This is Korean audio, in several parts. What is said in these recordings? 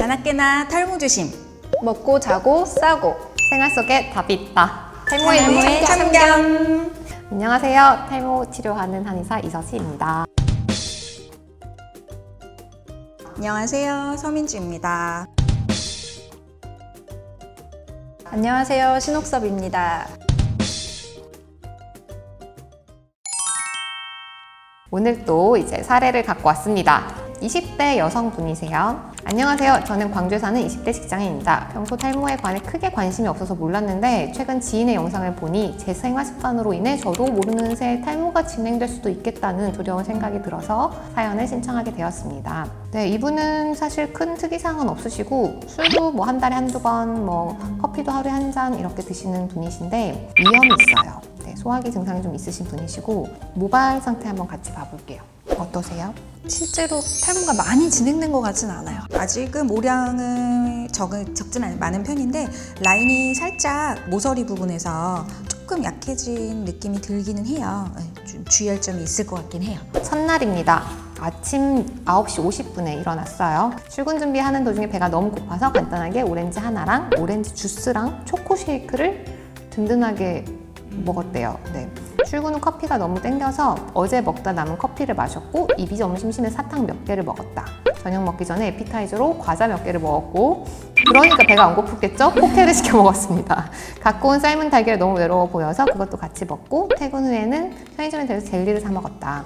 자나깨나 탈모 조심. 먹고 자고 싸고 생활 속에 답이 있다. 탈모의 참견. 안녕하세요. 탈모 치료하는 한의사 이서시입니다. 안녕하세요, 서민주입니다. 안녕하세요, 신옥섭입니다. 오늘 또 이제 사례를 갖고 왔습니다. 20대 여성분이세요. 안녕하세요. 저는 광주에 사는 20대 직장인입니다. 평소 탈모에 관해 크게 관심이 없어서 몰랐는데 최근 지인의 영상을 보니 제 생활 습관으로 인해 저도 모르는 새에 탈모가 진행될 수도 있겠다는 두려운 생각이 들어서 사연을 신청하게 되었습니다. 네, 이분은 사실 큰 특이사항은 없으시고 술도 뭐 한 달에 한두 번, 커피도 하루에 한 잔 이렇게 드시는 분이신데 위염이 있어요. 네, 소화기 증상이 좀 있으신 분이시고 모발 상태 한번 같이 봐볼게요. 어떠세요? 실제로 탈모가 많이 진행된 것 같진 않아요. 아직은 모량은 적진 많은 편인데 라인이 살짝 모서리 부분에서 조금 약해진 느낌이 들기는 해요. 좀 주의할 점이 있을 것 같긴 해요. 첫날입니다. 아침 9시 50분에 일어났어요. 출근 준비하는 도중에 배가 너무 고파서 간단하게 오렌지 하나랑 오렌지 주스랑 초코 쉐이크를 든든하게 먹었대요. 네. 출근 후 커피가 너무 땡겨서 어제 먹다 남은 커피를 마셨고 입이 너무 심심해 사탕 몇 개를 먹었다. 저녁 먹기 전에 에피타이저로 과자 몇 개를 먹었고 그러니까 배가 안 고프겠죠? 포케를 시켜 먹었습니다. 갖고 온 삶은 달걀이 너무 외로워 보여서 그것도 같이 먹고 퇴근 후에는 편의점에 들려서 젤리를 사 먹었다.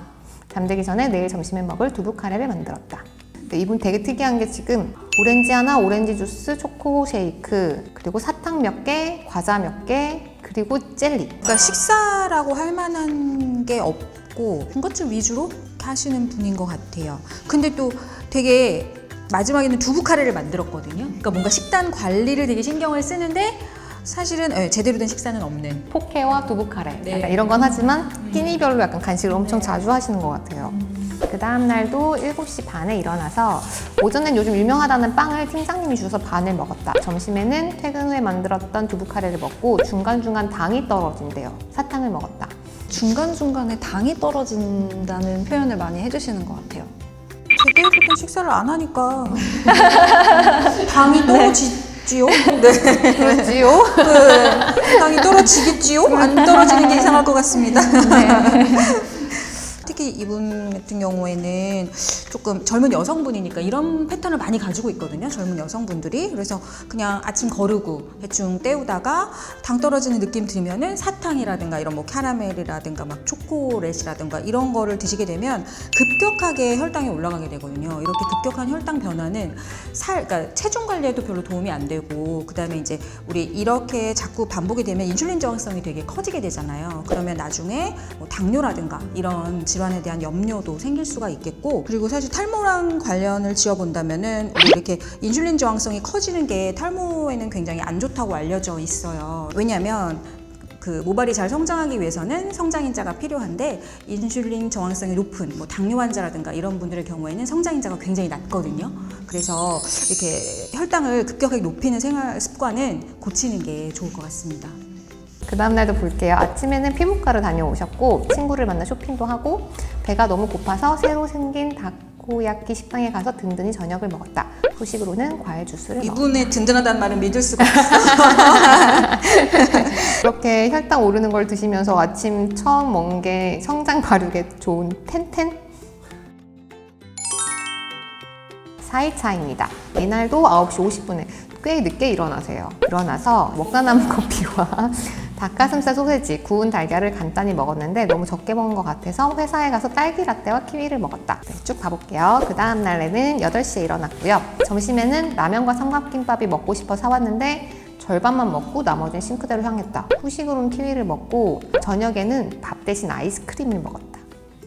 잠들기 전에 내일 점심에 먹을 두부 카레를 만들었다. 네, 이분 되게 특이한 게 지금 오렌지 하나, 오렌지 주스, 초코 쉐이크, 그리고 사탕 몇 개, 과자 몇 개, 그리고 젤리. 그러니까 식사라고 할 만한 게 없고 군것질 위주로 하시는 분인 것 같아요. 근데 또 되게 마지막에는 두부 카레를 만들었거든요. 그러니까 뭔가 식단 관리를 되게 신경을 쓰는데 사실은 제대로 된 식사는 없는. 포케와 두부 카레. 네. 약간 이런 건 하지만 끼니별로 약간 간식을 엄청 자주 하시는 것 같아요. 그 다음 날도 7시 반에 일어나서 오전엔 요즘 유명하다는 빵을 팀장님이 주셔서 반을 먹었다. 점심에는 퇴근 후에 만들었던 두부 카레를 먹고 중간중간 당이 떨어진대요. 사탕을 먹었다. 중간중간에 당이 떨어진다는 표현을 많이 해주시는 것 같아요. 제대로 된 식사를 안 하니까 당이 떨어지지요? 네. 그렇지요? 네. 당이 떨어지겠지요? 안 떨어지는 게 이상할 것 같습니다. 특히 이분 같은 경우에는 조금 젊은 여성분이니까 이런 패턴을 많이 가지고 있거든요. 젊은 여성분들이. 그래서 그냥 아침 거르고 대충 때우다가 당 떨어지는 느낌 들면은 사탕이라든가 이런 캐러멜이라든가 초콜릿이라든가 이런 거를 드시게 되면 급격하게 혈당이 올라가게 되거든요. 이렇게 급격한 혈당 변화는 그러니까 체중 관리에도 별로 도움이 안 되고 그다음에 이제 우리 이렇게 자꾸 반복이 되면 인슐린 저항성이 되게 커지게 되잖아요. 그러면 나중에 당뇨라든가 이런 질환에 대한 염려도 생길 수가 있겠고 그리고 사실 탈모랑 관련을 지어본다면은 우리 이렇게 인슐린 저항성이 커지는 게 탈모에는 굉장히 안 좋다고 알려져 있어요. 왜냐하면 그 모발이 잘 성장하기 위해서는 성장인자가 필요한데 인슐린 저항성이 높은 당뇨 환자라든가 이런 분들의 경우에는 성장인자가 굉장히 낮거든요. 그래서 이렇게 혈당을 급격하게 높이는 생활 습관은 고치는 게 좋을 것 같습니다. 그 다음날도 볼게요. 아침에는 피부과를 다녀오셨고 친구를 만나 쇼핑도 하고 배가 너무 고파서 새로 생긴 다코야키 식당에 가서 든든히 저녁을 먹었다. 후식으로는 과일 주스를 먹었다. 이분의 든든하다는 말은 믿을 수가 없어. 이렇게 혈당 오르는 걸 드시면서 아침 처음 먹은 게 성장 발육에 좋은 텐텐? 4일차입니다. 이날도 9시 50분에 꽤 늦게 일어나세요. 일어나서 먹다 남은 커피와 닭가슴살 소세지, 구운 달걀을 간단히 먹었는데 너무 적게 먹은 것 같아서 회사에 가서 딸기 라떼와 키위를 먹었다. 네, 쭉 가볼게요. 그 다음 날에는 8시에 일어났고요. 점심에는 라면과 삼각김밥이 먹고 싶어 사왔는데 절반만 먹고 나머지는 싱크대로 향했다. 후식으로는 키위를 먹고 저녁에는 밥 대신 아이스크림을 먹었다.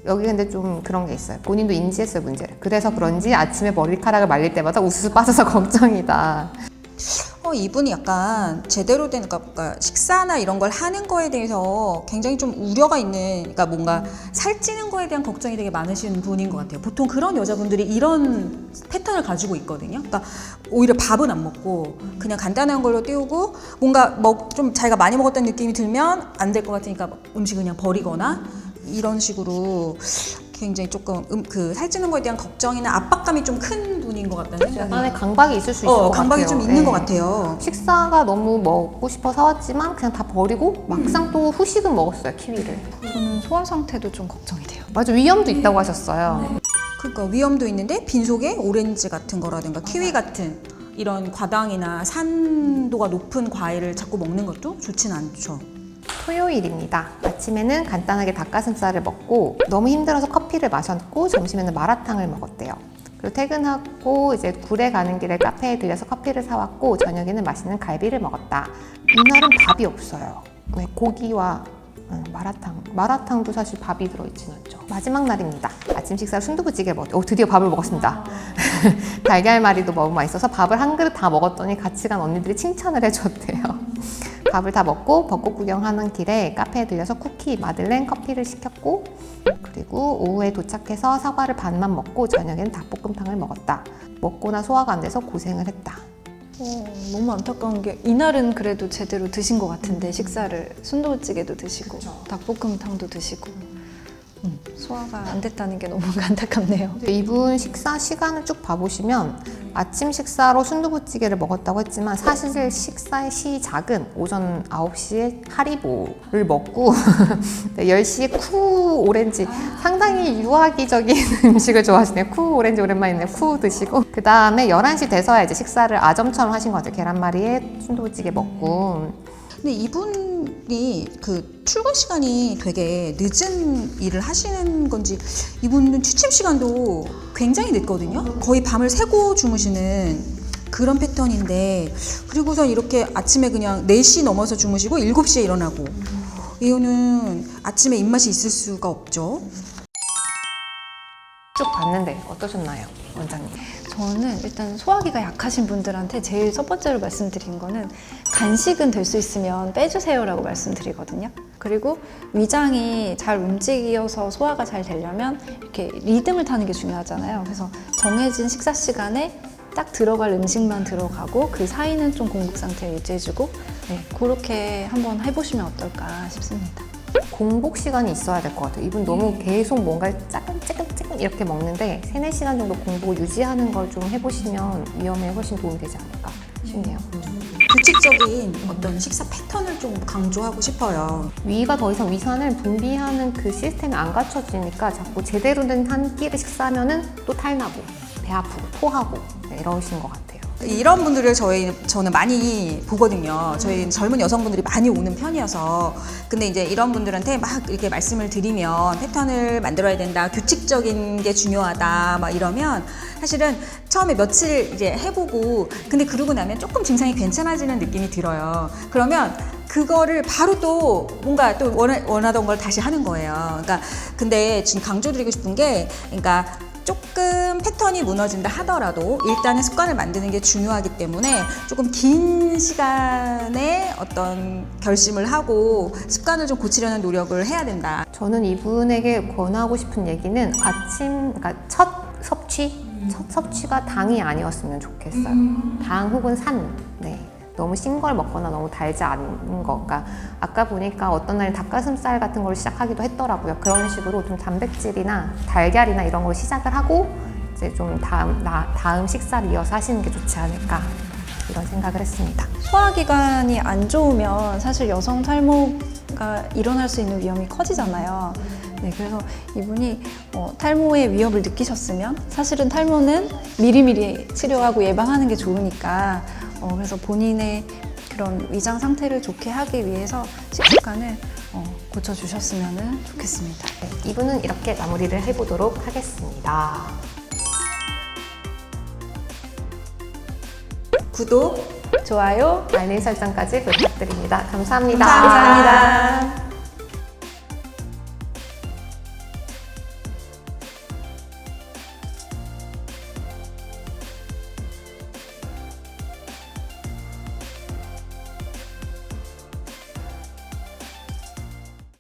여기 근데 좀 그런 게 있어요. 본인도 인지했어요, 문제를. 그래서 그런지 아침에 머리카락을 말릴 때마다 우수수 빠져서 걱정이다. 이분이 약간 제대로 된 그러니까 식사나 이런 걸 하는 거에 대해서 굉장히 좀 우려가 있는 그러니까 뭔가 살찌는 거에 대한 걱정이 되게 많으신 분인 것 같아요. 보통 그런 여자분들이 이런 패턴을 가지고 있거든요. 그러니까 오히려 밥은 안 먹고 그냥 간단한 걸로 때우고 뭔가 좀 자기가 많이 먹었다는 느낌이 들면 안 될 것 같으니까 음식을 그냥 버리거나 이런 식으로 굉장히 조금 그 살찌는 거에 대한 걱정이나 압박감이 좀 큰 분인 것 같다는 생각이. 안에 강박이 있을 수 있을 것 강박이 같아요. 좀 있는 네. 것 같아요. 식사가 너무 먹고 싶어 사왔지만 그냥 다 버리고 막상 또 후식은 먹었어요, 키위를. 저는 소화 상태도 좀 걱정이 돼요. 맞아, 위염도 있다고 하셨어요. 그러니까 위험도 있는데 빈속에 오렌지 같은 거라든가 키위 같은 이런 과당이나 산도가 높은 과일을 자꾸 먹는 것도 좋진 않죠. 토요일입니다. 아침에는 간단하게 닭가슴살을 먹고 너무 힘들어서 커피를 마셨고 점심에는 마라탕을 먹었대요. 그리고 퇴근하고 이제 굴에 가는 길에 카페에 들려서 커피를 사왔고 저녁에는 맛있는 갈비를 먹었다. 이날은 밥이 없어요. 네, 고기와 마라탕도 사실 밥이 들어있진 않죠. 마지막 날입니다. 아침 식사로 순두부찌개를 먹었대요. 드디어 밥을 먹었습니다. 달걀말이도 너무 맛있어서 밥을 한 그릇 다 먹었더니 같이 간 언니들이 칭찬을 해줬대요. 밥을 다 먹고 벚꽃 구경하는 길에 카페에 들려서 쿠키, 마들렌, 커피를 시켰고 그리고 오후에 도착해서 사과를 반만 먹고 저녁에는 닭볶음탕을 먹었다. 먹고나 소화가 안 돼서 고생을 했다. 너무 안타까운 게 이날은 그래도 제대로 드신 것 같은데 식사를 순두부찌개도 드시고 닭볶음탕도 드시고 소화가 안 됐다는 게 너무 안타깝네요. 이분 식사 시간을 쭉 봐보시면 아침 식사로 순두부찌개를 먹었다고 했지만 사실 식사의 시작은 오전 9시에 하리보를 먹고 10시에 쿠 오렌지, 상당히 유아기적인 음식을 좋아하시네요. 쿠 오렌지 오랜만이네요. 쿠 드시고 그 다음에 11시 돼서야 이제 식사를 아점처럼 하신 것 같아요. 계란말이에 순두부찌개 먹고. 근데 이분이 그 출근 시간이 되게 늦은 일을 하시는 건지 이분은 취침 시간도 굉장히 늦거든요. 거의 밤을 새고 주무시는 그런 패턴인데 그리고선 이렇게 아침에 그냥 4시 넘어서 주무시고 7시에 일어나고 이거는 아침에 입맛이 있을 수가 없죠. 쭉 봤는데 어떠셨나요, 원장님? 저는 일단 소화기가 약하신 분들한테 제일 첫 번째로 말씀드린 거는 간식은 될 수 있으면 빼주세요라고 말씀드리거든요. 그리고 위장이 잘 움직여서 소화가 잘 되려면 이렇게 리듬을 타는 게 중요하잖아요. 그래서 정해진 식사 시간에 딱 들어갈 음식만 들어가고 그 사이는 좀 공복 상태를 유지해주고 그렇게 한번 해보시면 어떨까 싶습니다. 공복 시간이 있어야 될 것 같아요. 이분 너무 계속 뭔가를 찌끔 이렇게 먹는데 3-4시간 정도 공복을 유지하는 걸 좀 해보시면 위험에 훨씬 도움이 되지 않을까 싶네요. 규칙적인 어떤 식사 패턴을 좀 강조하고 싶어요. 위가 더 이상 위산을 분비하는 그 시스템이 안 갖춰지니까 자꾸 제대로 된 한 끼를 식사하면은 또 탈나고 배 아프고 토하고 이러신 것 같아요. 이런 분들을 저는 많이 보거든요. 저희 젊은 여성분들이 많이 오는 편이어서. 근데 이제 이런 분들한테 막 이렇게 말씀을 드리면 패턴을 만들어야 된다, 규칙적인 게 중요하다, 막 이러면 사실은 처음에 며칠 이제 해보고 근데 그러고 나면 조금 증상이 괜찮아지는 느낌이 들어요. 그러면 그거를 바로 또 뭔가 또 원하던 걸 다시 하는 거예요. 그러니까 근데 지금 강조드리고 싶은 게 그러니까 조금 패턴이 무너진다 하더라도 일단은 습관을 만드는 게 중요하기 때문에 조금 긴 시간에 어떤 결심을 하고 습관을 좀 고치려는 노력을 해야 된다. 저는 이분에게 권하고 싶은 얘기는 그러니까 첫 섭취가 당이 아니었으면 좋겠어요. 당 혹은 산. 너무 신 걸 먹거나 너무 달지 않은 거. 그러니까 아까 보니까 어떤 날은 닭가슴살 같은 걸 시작하기도 했더라고요. 그런 식으로 좀 단백질이나 달걀이나 이런 걸 시작을 하고 이제 좀 다음 식사를 이어서 하시는 게 좋지 않을까 이런 생각을 했습니다. 소화기관이 안 좋으면 사실 여성 탈모가 일어날 수 있는 위험이 커지잖아요. 그래서 이분이 탈모의 위협을 느끼셨으면 사실은 탈모는 미리미리 치료하고 예방하는 게 좋으니까 그래서 본인의 그런 위장 상태를 좋게 하기 위해서 식습관을 고쳐주셨으면 좋겠습니다. 이분은 이렇게 마무리를 해보도록 하겠습니다. 구독, 좋아요, 알림 설정까지 부탁드립니다. 감사합니다. 감사합니다.